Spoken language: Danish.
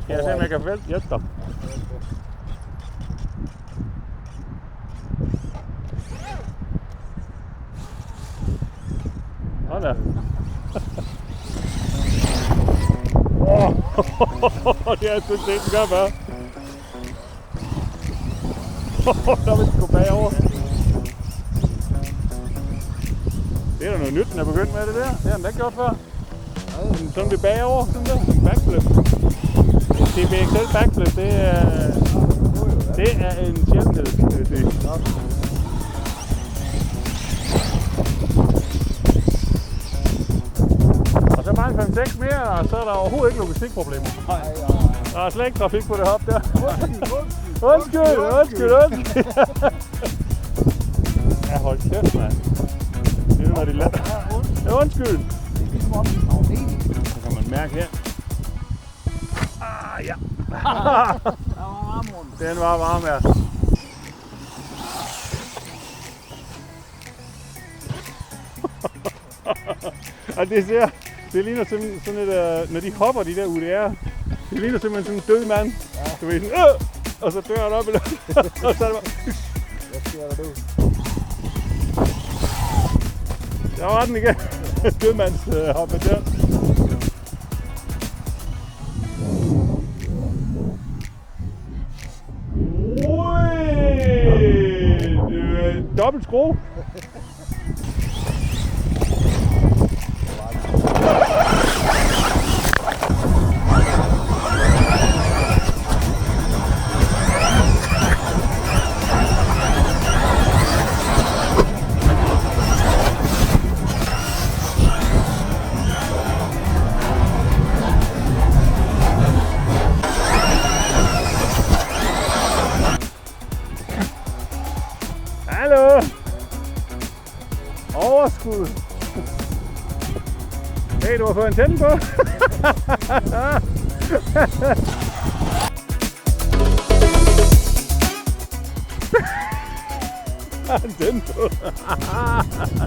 Skal jeg se, om jeg kan hjælpe dig? Sådan der. Det er sgu ikke det, den gør, hvad? Der vil den gå bagover. Det er da noget nyt, den er begyndt med det der. Det har den da ikke gjort før. Sådan det bagover, sådan der. En backflip. TBXL backflip, det er en sjældenhed. Og så bare en 5-6 mere, og så er der overhovedet ikke logistikproblemer. Der er slet ikke trafik på det hop der. Undskyld. Ja, hold kæft, mand. Det er når de lader. Ja, undskyld. Så kan man mærke her. Ja. Den var varm, ja. Og det ligner simpelthen sådan et, når de hopper de der UDR, det ligner simpelthen sådan en død mand. Du ved sådan, og så dør han op i luften, og så er det bare... Hvad sker der nu? Der var den igen. Dødmands hoppe der. Dobbelt skrue. Hallo! Overskud! Hey, du har fået antennen på! Antennen på! Ha ha ha!